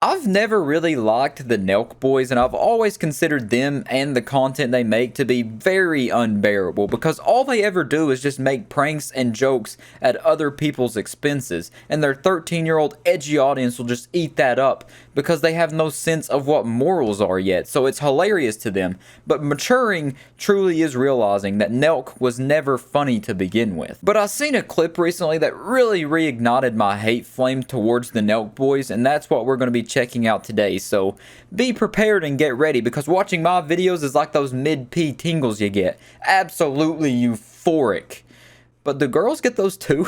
I've never really liked the NELK boys, and I've always considered them and the content they make to be very unbearable, because all they ever do is just make pranks and jokes at other people's expenses, and their 13-year-old edgy audience will just eat that up because they have no sense of what morals are yet, so it's hilarious to them. But maturing truly is realizing that NELK was never funny to begin with. But I seen a clip recently that really reignited my hate flame towards the NELK boys, and that's what we're going to be checking out today. So be prepared and get ready, because watching my videos is like those mid-P tingles you get. Absolutely euphoric. But do girls get those too?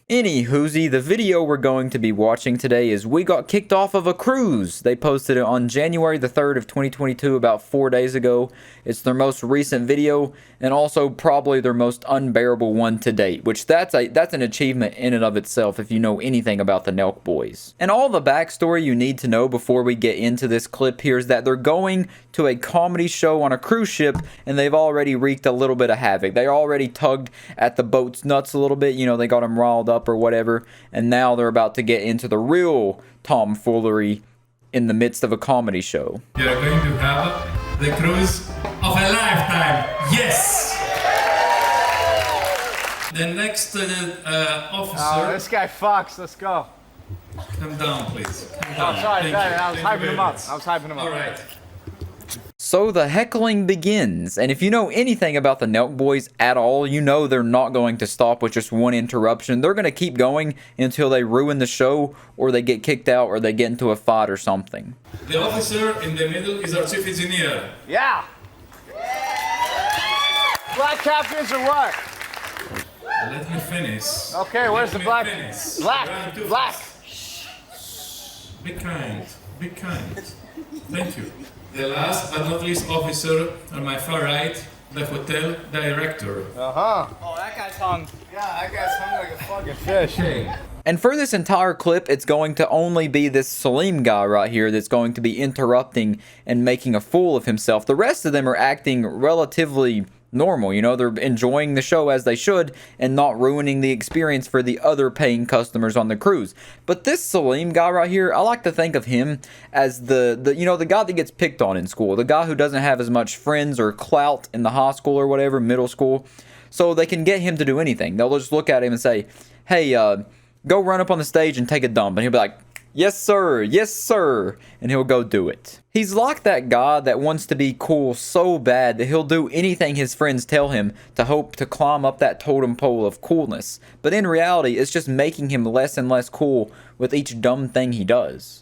Anywhoosie, the video we're going to be watching today is We Got Kicked Off of a Cruise. They posted it on January the 3rd of 2022, about 4 days ago. It's their most recent video, and also probably their most unbearable one to date, which that's an achievement in and of itself if you know anything about the NELK boys. And all the backstory you need to know before we get into this clip here is that they're going to a comedy show on a cruise ship, and they've already wreaked a little bit of havoc. They already tugged at the boat's nuts a little bit, you know, they got them riled up or whatever, and now they're about to get into the real tomfoolery in the midst of a comedy show. You're going to have the cruise of a lifetime. Yes! The next officer... Oh, this guy fucks. Let's go. Come down, please. Come down. Oh, sorry, I was hyping him up. All right. So the heckling begins, and if you know anything about the NELK boys at all, you know they're not going to stop with just one interruption. They're going to keep going until they ruin the show, or they get kicked out, or they get into a fight or something. The officer in the middle is our chief engineer. Yeah! Black captains or what? Let me finish. Okay, where's the black? Finish. Black! Be kind. Be kind. Thank you. The last but not least officer on my far right, the hotel director. Uh-huh. Oh, that guy's hung. Yeah, that guy's hung like a fucking fish. And for this entire clip, it's going to only be this Saleem guy right here that's going to be interrupting and making a fool of himself. The rest of them are acting relatively normal, you know, they're enjoying the show as they should and not ruining the experience for the other paying customers on the cruise. But this Saleem guy right here, I like to think of him as the you know, the guy that gets picked on in school, the guy who doesn't have as much friends or clout in the high school or whatever, middle school, so they can get him to do anything. They'll just look at him and say, hey, go run up on the stage and take a dump, and he'll be like, yes sir, yes sir, and he'll go do it. He's like that guy that wants to be cool so bad that he'll do anything his friends tell him to hope to climb up that totem pole of coolness. But in reality, it's just making him less and less cool with each dumb thing he does.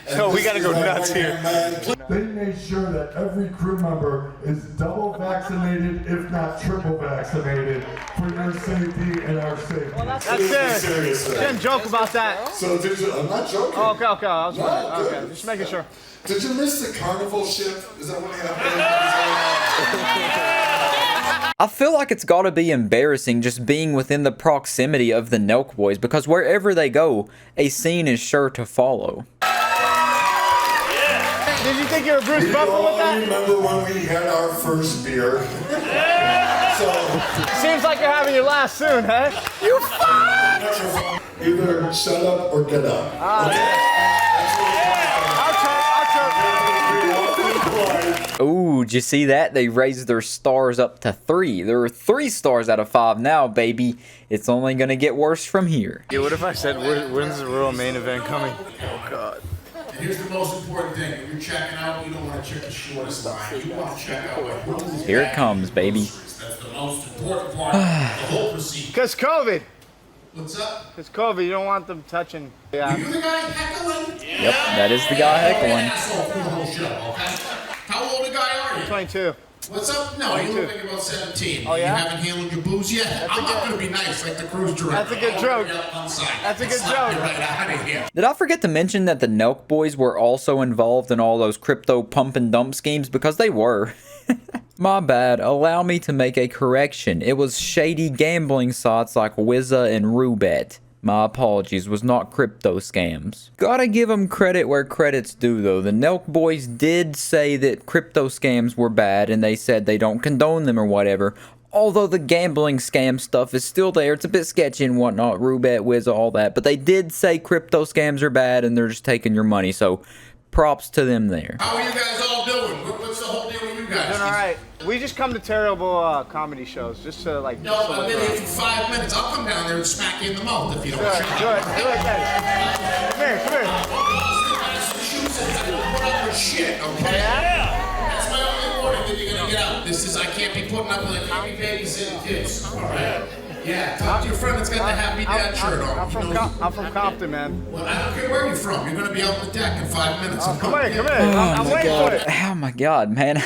So we gotta go nuts here. They made sure that every crew member is double vaccinated, if not triple vaccinated, for your safety and our safety. Well, that's it. Didn't joke about that. So did you? I'm not joking. Oh, okay. I was wondering. Okay, just making sure. Did you miss the carnival ship? Is that what happened? I feel like it's gotta be embarrassing just being within the proximity of the NELK boys, because wherever they go, a scene is sure to follow. Did you think you were Bruce Buffer with that? Remember when we had our first beer? So Seems like you're having your last soon, huh? You fuck! either shut up or get up. Ooh, did you see that? They raised their stars up to 3. There are 3 stars out of 5 now, baby. It's only gonna get worse from here. Yeah, what if I said, when's the real main event coming? Oh, God. Here's the most important thing. When you're checking out, you don't want to check the shortest line. You want to check out what rules. Here it comes, baby. That's the most important part of the whole procedure. Because COVID. What's up? Because COVID, you don't want them touching. Are Yeah. you the guy heckling? Yep, that is the guy heckling. Asshole for the whole show, okay? How old a guy are you? 22. What's up? No, you look like about 17. Oh, yeah? You haven't handled your booze yet? I'm not going to be nice like the cruise director. That's a good joke. That's a good joke. Right out of here. Did I forget to mention that the NELK boys were also involved in all those crypto pump and dump schemes? Because they were. My bad. Allow me to make a correction. It was shady gambling sites like Wizza and Roobet. My apologies, was not crypto scams. Gotta give them credit where credit's due though. The NELK boys did say that crypto scams were bad, and they said they don't condone them or whatever. Although the gambling scam stuff is still there, it's a bit sketchy and whatnot, roulette, whiz, all that. But they did say crypto scams are bad and they're just taking your money, so props to them there. How are you guys all doing? What's the whole deal with you guys? Doing all right. We just come to terrible comedy shows, just to like. No, I've been here for 5 minutes. I'll come down there and smack you in the mouth if you don't. Do it, do it, Come here, come here. Put up with shit, okay? That's my only warning that you're gonna get out. This is I can't be putting up with a can't be babysitting kids. All right? Yeah, talk to your friend that's got the happy dad shirt on. I'm from Compton, man. Well, I don't care where you're from. You're gonna be out on the deck in 5 minutes. Come here. I'm waiting for it. Oh my god, man.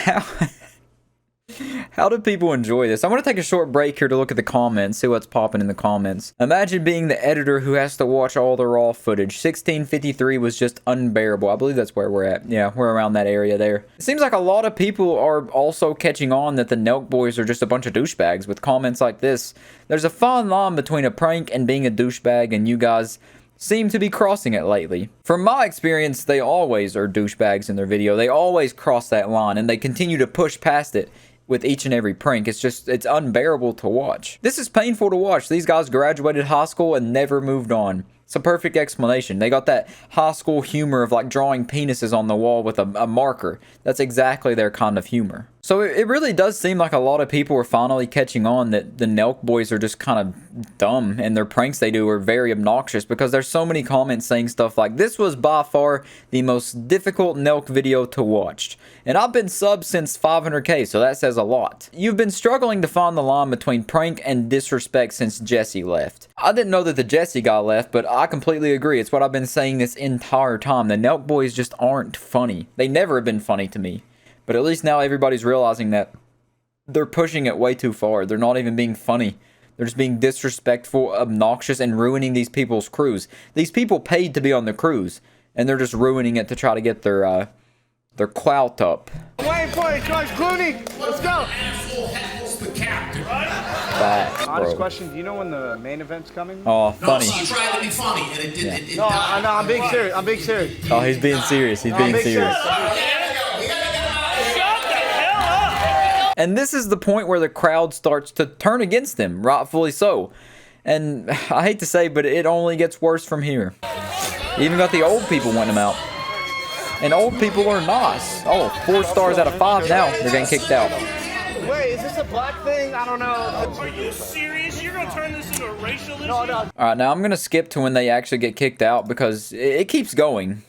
How do people enjoy this? I'm going to take a short break here to look at the comments, see what's popping in the comments. Imagine being the editor who has to watch all the raw footage. 1653 was just unbearable. I believe that's where we're at. Yeah, we're around that area there. It seems like a lot of people are also catching on that the NELK boys are just a bunch of douchebags with comments like this. There's a fine line between a prank and being a douchebag, and you guys seem to be crossing it lately. From my experience, they always are douchebags in their video. They always cross that line, and they continue to push past it with each and every prank. It's unbearable to watch. This is painful to watch. These guys graduated high school and never moved on. It's a perfect explanation. They got that high school humor of like drawing penises on the wall with a marker. That's exactly their kind of humor. So it really does seem like a lot of people are finally catching on that the NELK boys are just kind of dumb and their pranks they do are very obnoxious, because there's so many comments saying stuff like, this was by far the most difficult NELK video to watch. And I've been subbed since 500k, so that says a lot. You've been struggling to find the line between prank and disrespect since Jesse left. I didn't know that the Jesse guy left, but I completely agree. It's what I've been saying this entire time. The NELK boys just aren't funny. They never have been funny to me. But at least now everybody's realizing that they're pushing it way too far. They're not even being funny. They're just being disrespectful, obnoxious, and ruining these people's crews. These people paid to be on the cruise, and they're just ruining it to try to get their clout up. Wait for it, George Clooney. Let's go. Asshole heckles the captain. Facts, Honest bro. question, do you know when the main event's coming? Oh, No, funny. so you tried to be funny, and it didn't. No, I'm being serious. I'm being serious. Oh, he's being serious. He's being serious. And this is the point where the crowd starts to turn against him, rightfully so. And I hate to say, but it only gets worse from here. You even got the old people wanting him out. And old people are nice. Oh, 4 stars out of 5 now. They're getting kicked out. Wait, is this a black thing? I don't know. Are you serious? You're gonna turn this into a racial issue? No. Alright, now I'm going to skip to when they actually get kicked out because it keeps going.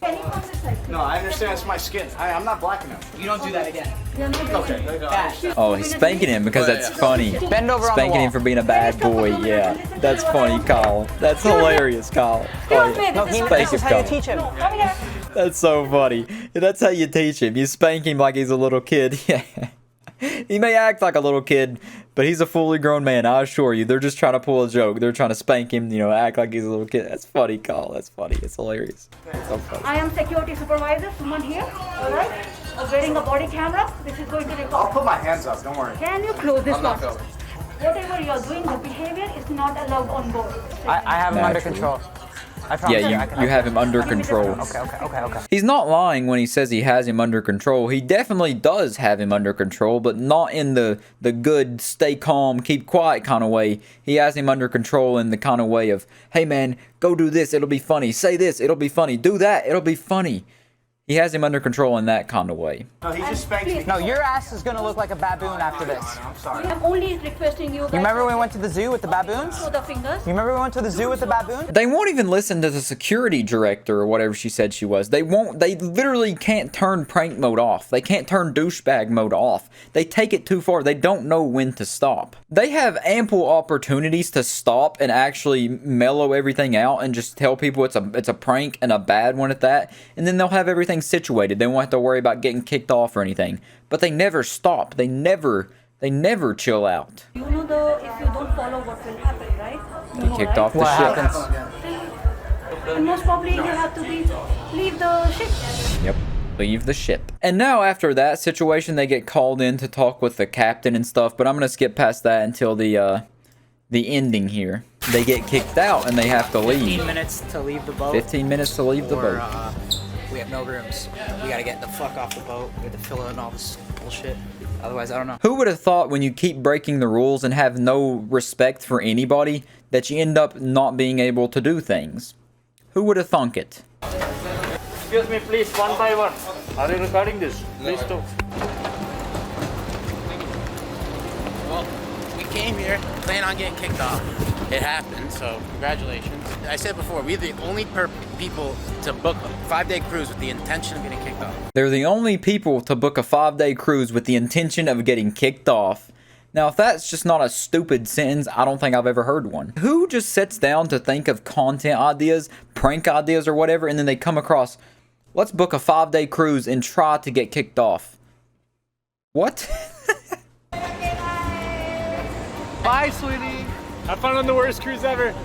No, I understand it's my skin. I'm not black enough. You don't do that again. Okay. Oh, he's spanking him because that's funny. Bend over on the Spanking wall. him for being a bad boy. Yeah, that's funny, Kyle. That's hilarious, Kyle. Oh, No, spank this is him, how you Kyle. teach him. That's so funny. That's how you teach him. You spank him like he's a little kid. Yeah. He may act like a little kid, but he's a fully grown man, I assure you. They're just trying to pull a joke. They're trying to spank him, you know, act like he's a little kid. That's funny, Kyle. That's funny. It's hilarious. It's so funny. I am security supervisor, someone here, alright? Wearing a body camera, this is going to record. I'll put my hands up, don't worry. Can you close this box? Whatever you are doing, the behavior is not allowed on board. I have him under Naturally. control. I promise Yeah, you have him under control. Okay. He's not lying when he says he has him under control. He definitely does have him under control, but not in the good, stay calm, keep quiet kind of way. He has him under control in the kind of way of, hey man, go do this, it'll be funny. Say this, it'll be funny. Do that, it'll be funny. He has him under control in that kind of way. No, he just spanked me. No, your ass is gonna look like a baboon after this. I'm sorry. I'm only requesting you guys. You remember when we went to the zoo with the baboons? Show the fingers. You remember we went to the zoo with the baboons? They won't even listen to the security director or whatever she said she was. They literally can't turn prank mode off. They can't turn douchebag mode off. They take it too far. They don't know when to stop. They have ample opportunities to stop and actually mellow everything out and just tell people it's a prank and a bad one at that. And then they'll have everything situated. They won't have to worry about getting kicked off or anything. But they never stop. They never chill out. You know if you don't follow what will happen, right? You They know, kicked right? off the What ship. happens? And most probably you have to leave the ship. Yep. Leave the ship. And now after that situation, they get called in to talk with the captain and stuff, but I'm going to skip past that until the ending here. They get kicked out and they have to 15 leave. minutes to leave the boat. 15 minutes to leave the Or, boat. we have no rooms. We gotta get the fuck off the boat. We have to fill in all this bullshit. Otherwise, I don't know. Who would have thought when you keep breaking the rules and have no respect for anybody that you end up not being able to do things? Who would have thunk it? Excuse me, please, one by one. Are you recording this? Please don't. Well, we came here planning on getting kicked off. It happened, so congratulations. I said before, we're the only people to book a 5-day cruise with the intention of getting kicked off. They're the only people to book a 5-day cruise with the intention of getting kicked off. Now, if that's just not a stupid sentence, I don't think I've ever heard one. Who just sits down to think of content ideas, prank ideas, or whatever, and then they come across, let's book a 5-day cruise and try to get kicked off? What? Bye, sweetie. Have fun on the worst cruise ever.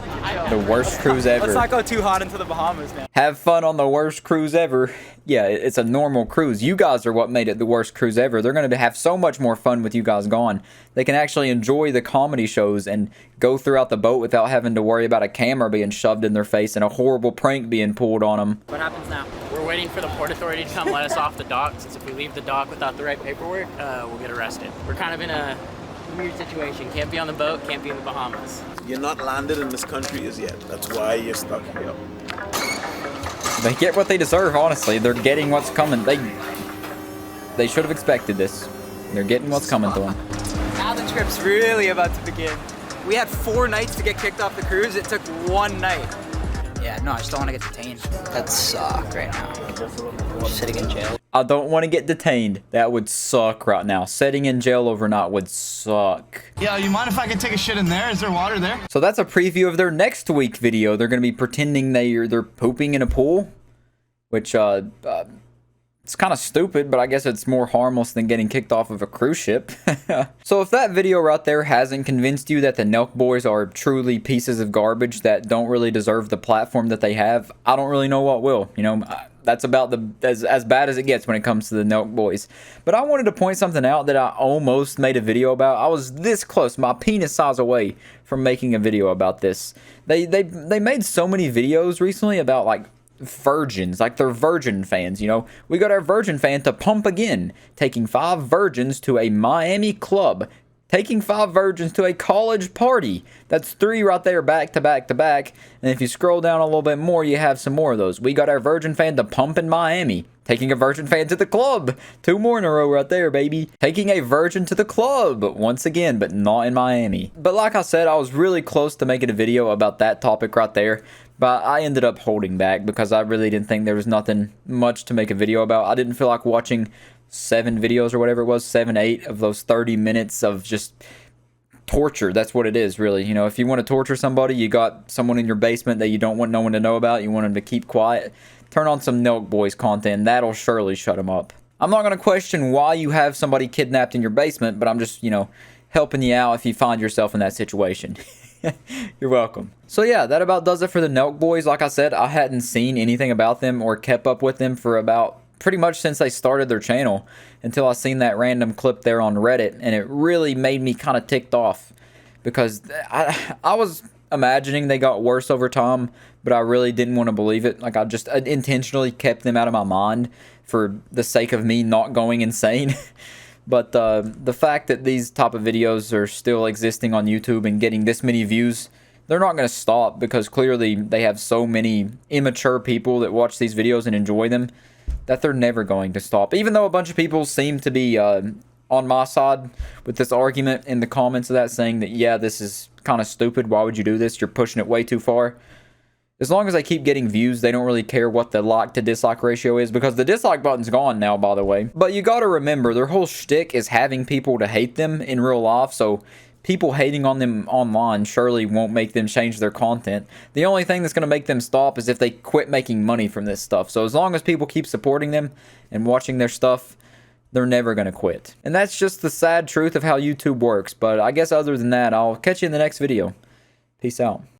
The worst cruise ever. Let's not go too hot into the Bahamas now. Have fun on the worst cruise ever. Yeah, it's a normal cruise. You guys are what made it the worst cruise ever. They're going to have so much more fun with you guys gone. They can actually enjoy the comedy shows and go throughout the boat without having to worry about a camera being shoved in their face and a horrible prank being pulled on them. What happens now? We're waiting for the Port Authority to come let us off the dock, since if we leave the dock without the right paperwork, we'll get arrested. We're kind of in a weird situation. Can't be on the boat, can't be in the Bahamas. You're not landed in this country as yet. That's why you're stuck here. They get what they deserve, honestly. They're getting what's coming. They should have expected this. They're getting what's coming to them. Now the trip's really about to begin. We had 4 nights to get kicked off the cruise. It took 1 night. Yeah, no, I just don't want to get detained. That sucks right now. Just sitting in jail. I don't want to get detained. That would suck right now. Sitting in jail overnight would suck. Yeah, you mind if I can take a shit in there? Is there water there? So that's a preview of their next week video. They're going to be pretending they're pooping in a pool, which it's kind of stupid, but I guess it's more harmless than getting kicked off of a cruise ship. So if that video right there hasn't convinced you that the NELK boys are truly pieces of garbage that don't really deserve the platform that they have, I don't really know what will. You know, that's about as bad as it gets when it comes to the NELK boys. But I wanted to point something out that I almost made a video about. I was this close, my penis size away from making a video about this. They made so many videos recently about like virgins, like they're Virgin fans, you know. We got our Virgin fan to pump again, taking 5 virgins to a Miami club, taking 5 virgins to a college party. That's 3 right there, back to back to back. And if you scroll down a little bit more, you have some more of those. We got our Virgin fan to pump in Miami, taking a Virgin fan to the club. 2 more in a row right there, baby. Taking a virgin to the club once again, but not in Miami. But like I said, I was really close to making a video about that topic right there, but I ended up holding back because I really didn't think there was nothing much to make a video about. I didn't feel like watching 7 videos or whatever it was, 7, 8 of those 30 minutes of just torture. That's what it is, really. You know, if you want to torture somebody, you got someone in your basement that you don't want no one to know about, you want them to keep quiet, turn on some NELK boys content. That'll surely shut them up. I'm not going to question why you have somebody kidnapped in your basement, but I'm just, you know, helping you out if you find yourself in that situation. You're welcome. So yeah, that about does it for the NELK boys. Like I said, I hadn't seen anything about them or kept up with them for about pretty much since they started their channel, until I seen that random clip there on Reddit, and it really made me kind of ticked off because I was imagining they got worse over time, but I really didn't want to believe it. Like I just intentionally kept them out of my mind for the sake of me not going insane. But the fact that these type of videos are still existing on YouTube and getting this many views, they're not going to stop because clearly they have so many immature people that watch these videos and enjoy them that they're never going to stop. Even though a bunch of people seem to be on my side with this argument in the comments of that, saying that, yeah, this is kind of stupid. Why would you do this? You're pushing it way too far. As long as they keep getting views, they don't really care what the like to dislike ratio is, because the dislike button's gone now, by the way. But you gotta remember, their whole shtick is having people to hate them in real life, so people hating on them online surely won't make them change their content. The only thing that's gonna make them stop is if they quit making money from this stuff. So as long as people keep supporting them and watching their stuff, they're never gonna quit. And that's just the sad truth of how YouTube works. But I guess other than that, I'll catch you in the next video. Peace out.